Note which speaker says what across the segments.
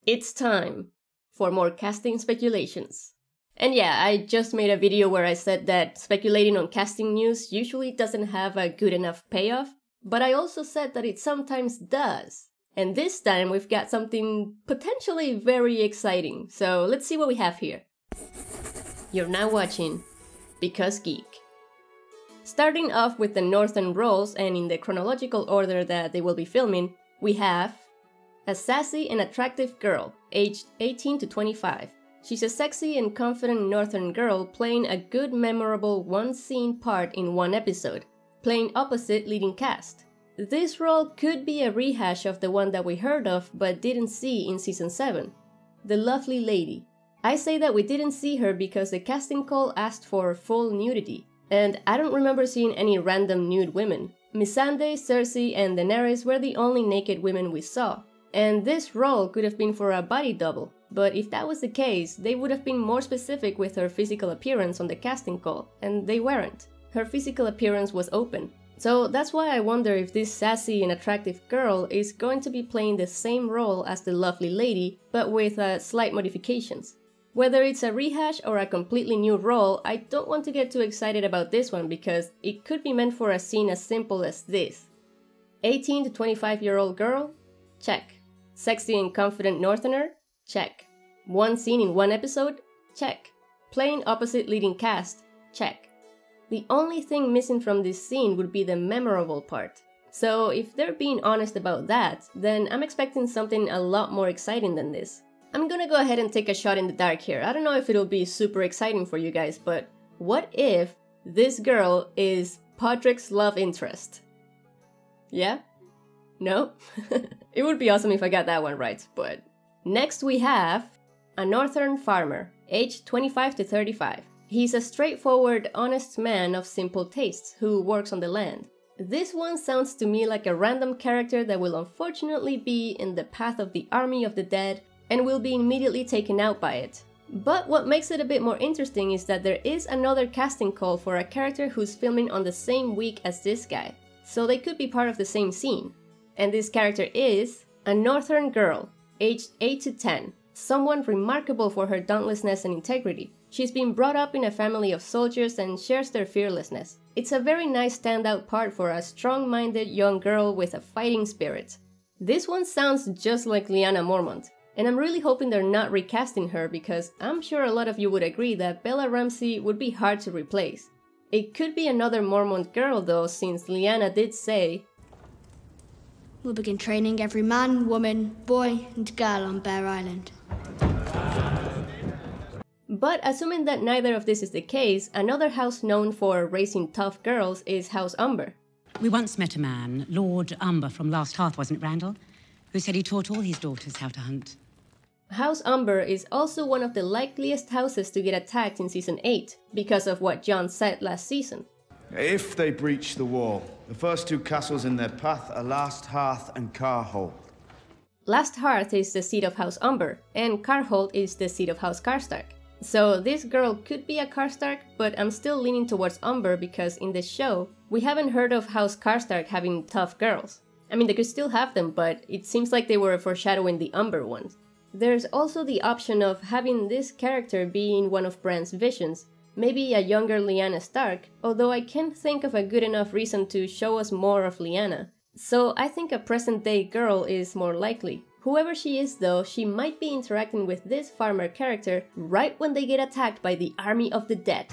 Speaker 1: It's time for more casting speculations. And yeah, I just made a video where I said that speculating on casting news usually doesn't have a good enough payoff, but I also said that it sometimes does. And this time we've got something potentially very exciting, so let's see what we have here. You're now watching Because Geek. Starting off with the northern roles and in the chronological order that they will be filming, we have a sassy and attractive girl, aged 18 to 25. She's a sexy and confident northern girl playing a good memorable one-scene part in one episode, playing opposite leading cast. This role could be a rehash of the one that we heard of but didn't see in season 7, the lovely lady. I say that we didn't see her because the casting call asked for full nudity, and I don't remember seeing any random nude women. Missandei, Cersei, and Daenerys were the only naked women we saw. And this role could have been for a body double, but if that was the case, they would have been more specific with her physical appearance on the casting call, and they weren't. Her physical appearance was open. So that's why I wonder if this sassy and attractive girl is going to be playing the same role as the lovely lady, but with slight modifications. Whether it's a rehash or a completely new role, I don't want to get too excited about this one because it could be meant for a scene as simple as this. 18 to 25-year-old girl? Check. Sexy and confident northerner? Check. One scene in one episode? Check. Playing opposite leading cast? Check. The only thing missing from this scene would be the memorable part. So if they're being honest about that, then I'm expecting something a lot more exciting than this. I'm gonna go ahead and take a shot in the dark here. I don't know if it'll be super exciting for you guys, but what if this girl is Podrick's love interest? Yeah? No? It would be awesome if I got that one right, but... Next we have a northern farmer, aged 25 to 35. He's a straightforward, honest man of simple tastes who works on the land. This one sounds to me like a random character that will unfortunately be in the path of the army of the dead and will be immediately taken out by it. But what makes it a bit more interesting is that there is another casting call for a character who's filming on the same week as this guy, so they could be part of the same scene. And this character is a northern girl, aged 8 to 10, someone remarkable for her dauntlessness and integrity. She's been brought up in a family of soldiers and shares their fearlessness. It's a very nice standout part for a strong-minded young girl with a fighting spirit. This one sounds just like Lyanna Mormont, and I'm really hoping they're not recasting her because I'm sure a lot of you would agree that Bella Ramsey would be hard to replace. It could be another Mormont girl though, since Lyanna did say,
Speaker 2: "We'll begin training every man, woman, boy, and girl on Bear Island."
Speaker 1: But assuming that neither of this is the case, another house known for raising tough girls is House Umber.
Speaker 3: We once met a man, Lord Umber from Last Hearth, wasn't it, Randall? Who said he taught all his daughters how to hunt.
Speaker 1: House Umber is also one of the likeliest houses to get attacked in Season 8, because of what Jon said last season.
Speaker 4: If they breach the wall, the first two castles in their path are Last Hearth and Carhold.
Speaker 1: Last Hearth is the seat of House Umber, and Carhold is the seat of House Karstark. So this girl could be a Karstark, but I'm still leaning towards Umber because in the show, we haven't heard of House Karstark having tough girls. I mean, they could still have them, but it seems like they were foreshadowing the Umber ones. There's also the option of having this character being one of Bran's visions, maybe a younger Lyanna Stark, although I can't think of a good enough reason to show us more of Lyanna. So I think a present-day girl is more likely. Whoever she is though, she might be interacting with this farmer character right when they get attacked by the army of the dead.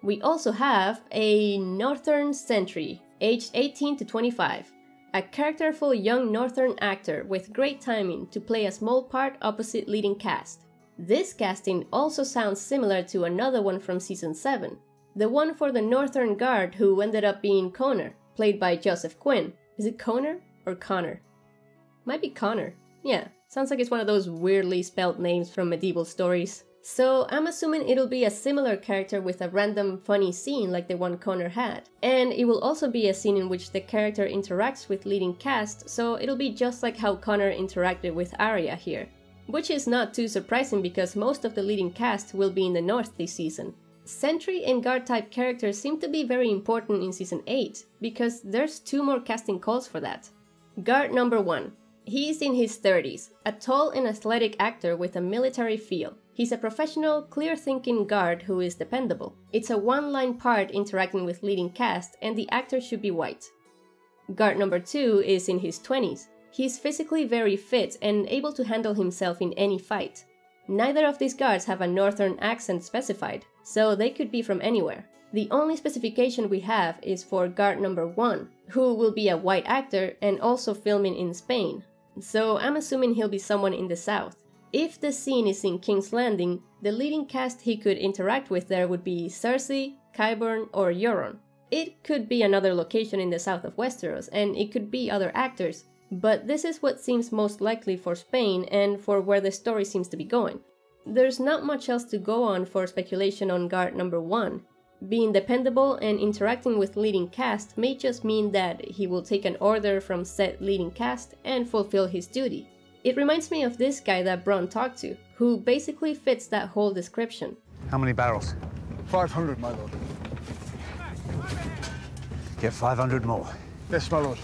Speaker 1: We also have a northern sentry, aged 18 to 25. A characterful young northern actor with great timing to play a small part opposite leading cast. This casting also sounds similar to another one from Season 7. The one for the Northern Guard who ended up being Connor, played by Joseph Quinn. Is it Connor or Connor? Might be Connor. Yeah, sounds like it's one of those weirdly spelled names from medieval stories. So I'm assuming it'll be a similar character with a random funny scene like the one Connor had. And it will also be a scene in which the character interacts with leading cast, so it'll be just like how Connor interacted with Arya here. Which is not too surprising because most of the leading cast will be in the north this season. Sentry and guard type characters seem to be very important in Season 8, because there's 2 more casting calls for that. Guard number 1. He's in his 30s, a tall and athletic actor with a military feel. He's a professional, clear-thinking guard who is dependable. It's a one-line part interacting with leading cast, and the actor should be white. Guard number 2 is in his 20s. He's physically very fit and able to handle himself in any fight. Neither of these guards have a northern accent specified, so they could be from anywhere. The only specification we have is for guard number 1, who will be a white actor and also filming in Spain. So I'm assuming he'll be someone in the south. If the scene is in King's Landing, the leading cast he could interact with there would be Cersei, Qyburn, or Euron. It could be another location in the south of Westeros, and it could be other actors, but this is what seems most likely for Spain and for where the story seems to be going. There's not much else to go on for speculation on guard number 1. Being dependable and interacting with leading cast may just mean that he will take an order from said leading cast and fulfill his duty. It reminds me of this guy that Bronn talked to, who basically fits that whole description.
Speaker 5: How many barrels?
Speaker 6: 500, my lord.
Speaker 5: Get 500 more.
Speaker 6: Yes, my lord.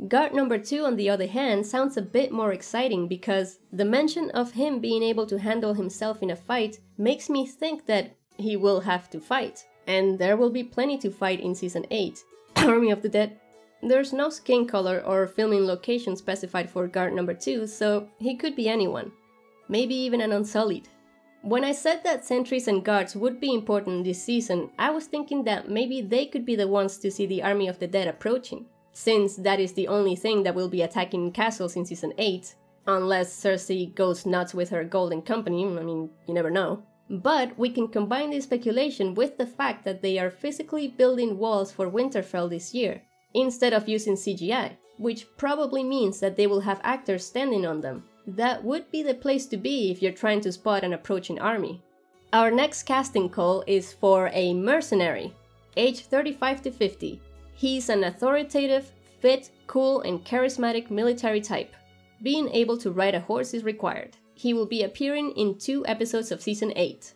Speaker 1: Guard number 2, on the other hand, sounds a bit more exciting because the mention of him being able to handle himself in a fight makes me think that he will have to fight, and there will be plenty to fight in Season 8. Army of the Dead. There's no skin color or filming location specified for guard number 2, so he could be anyone. Maybe even an Unsullied. When I said that sentries and guards would be important this season, I was thinking that maybe they could be the ones to see the Army of the Dead approaching, since that is the only thing that will be attacking castles in Season 8, unless Cersei goes nuts with her Golden Company, I mean, you never know. But we can combine this speculation with the fact that they are physically building walls for Winterfell this year, instead of using CGI, which probably means that they will have actors standing on them. That would be the place to be if you're trying to spot an approaching army. Our next casting call is for a mercenary, age 35 to 50. He's an authoritative, fit, cool, and charismatic military type. Being able to ride a horse is required. He will be appearing in 2 episodes of Season 8.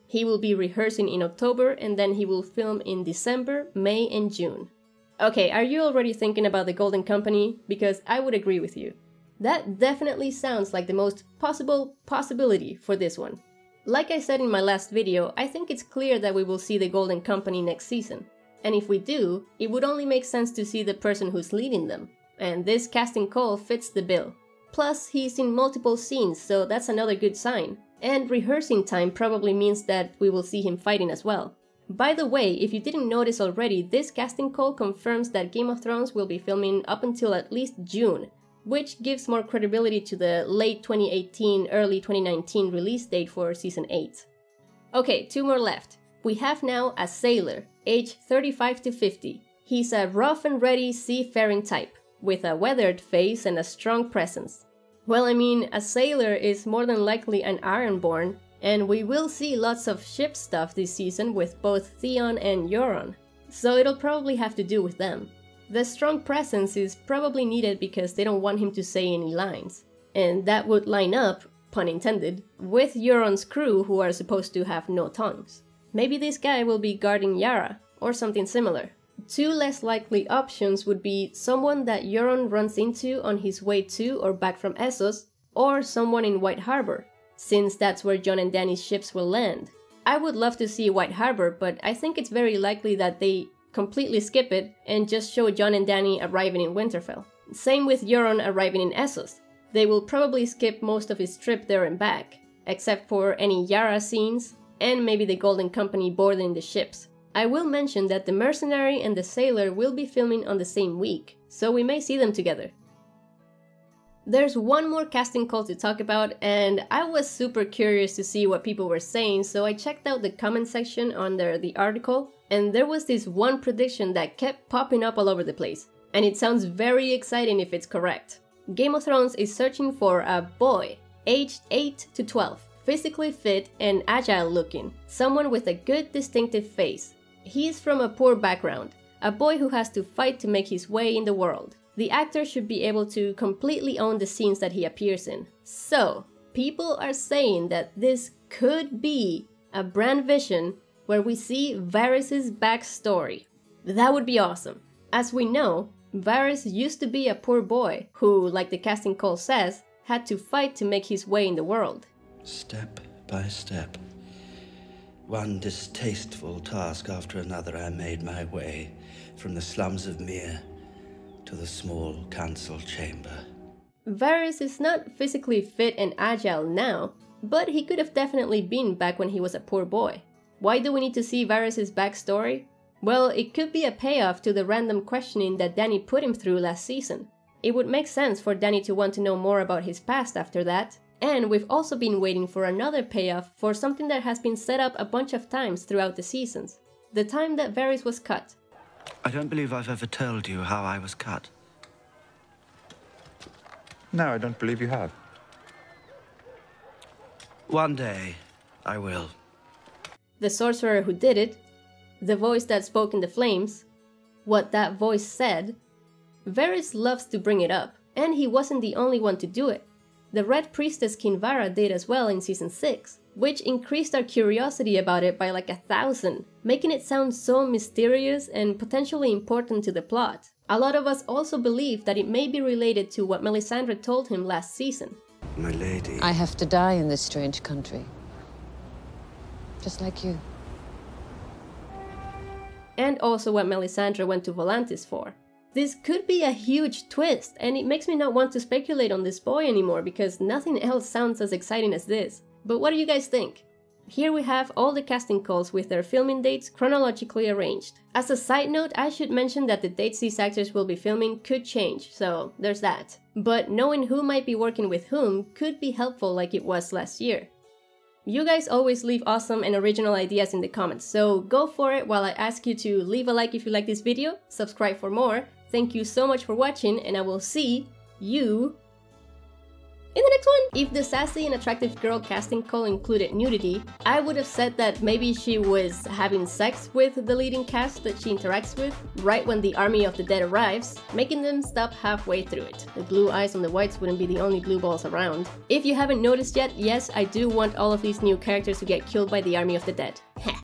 Speaker 1: He will be rehearsing in October and then he will film in December, May, and June. Okay, are you already thinking about the Golden Company? Because I would agree with you. That definitely sounds like the most possibility for this one. Like I said in my last video, I think it's clear that we will see the Golden Company next season. And if we do, it would only make sense to see the person who's leading them. And this casting call fits the bill. Plus, he's in multiple scenes, so that's another good sign. And rehearsing time probably means that we will see him fighting as well. By the way, if you didn't notice already, this casting call confirms that Game of Thrones will be filming up until at least June, which gives more credibility to the late 2018, early 2019 release date for Season 8. Okay, 2 more left. We have now a sailor, age 35 to 50. He's a rough and ready seafaring type, with a weathered face and a strong presence. Well, I mean, a sailor is more than likely an Ironborn, and we will see lots of ship stuff this season with both Theon and Euron, so it'll probably have to do with them. The strong presence is probably needed because they don't want him to say any lines, and that would line up, pun intended, with Euron's crew who are supposed to have no tongues. Maybe this guy will be guarding Yara, or something similar. 2 less likely options would be someone that Euron runs into on his way to or back from Essos, or someone in White Harbor, since that's where Jon and Dany's ships will land. I would love to see White Harbor, but I think it's very likely that they completely skip it and just show Jon and Dany arriving in Winterfell. Same with Euron arriving in Essos. They will probably skip most of his trip there and back, except for any Yara scenes, and maybe the Golden Company boarding the ships. I will mention that the mercenary and the sailor will be filming on the same week, so we may see them together. There's one more casting call to talk about, and I was super curious to see what people were saying, so I checked out the comment section under the article, and there was this one prediction that kept popping up all over the place, and it sounds very exciting if it's correct. Game of Thrones is searching for a boy, aged 8 to 12, physically fit and agile looking, someone with a good distinctive face. He's from a poor background, a boy who has to fight to make his way in the world. The actor should be able to completely own the scenes that he appears in. So, people are saying that this could be a Bran vision where we see Varys' backstory. That would be awesome. As we know, Varus used to be a poor boy who, like the casting call says, had to fight to make his way in the world.
Speaker 7: Step by step, one distasteful task after another, I made my way from the slums of Mir to the small council chamber.
Speaker 1: Varus is not physically fit and agile now, but he could have definitely been back when he was a poor boy. Why do we need to see Varus' backstory? Well, it could be a payoff to the random questioning that Dany put him through last season. It would make sense for Dany to want to know more about his past after that, and we've also been waiting for another payoff for something that has been set up a bunch of times throughout the seasons. The time that Varys was cut.
Speaker 7: I don't believe I've ever told you how I was cut.
Speaker 5: No, I don't believe you have.
Speaker 7: One day, I will.
Speaker 1: The sorcerer who did it, the voice that spoke in the flames, what that voice said. Varys loves to bring it up, and he wasn't the only one to do it. The Red Priestess Kinvara did as well in Season 6, which increased our curiosity about it by like 1,000, making it sound so mysterious and potentially important to the plot. A lot of us also believe that it may be related to what Melisandre told him last season.
Speaker 7: My lady.
Speaker 8: I have to die in this strange country. Just like you.
Speaker 1: And also what Melisandre went to Volantis for. This could be a huge twist, and it makes me not want to speculate on this boy anymore because nothing else sounds as exciting as this. But what do you guys think? Here we have all the casting calls with their filming dates chronologically arranged. As a side note, I should mention that the dates these actors will be filming could change, so there's that. But knowing who might be working with whom could be helpful like it was last year. You guys always leave awesome and original ideas in the comments, so go for it while I ask you to leave a like if you like this video, subscribe for more. Thank you so much for watching, and I will see you in the next one! If the sassy and attractive girl casting call included nudity, I would have said that maybe she was having sex with the leading cast that she interacts with right when the army of the dead arrives, making them stop halfway through it. The blue eyes on the whites wouldn't be the only blue balls around. If you haven't noticed yet, yes, I do want all of these new characters to get killed by the army of the dead. Heh.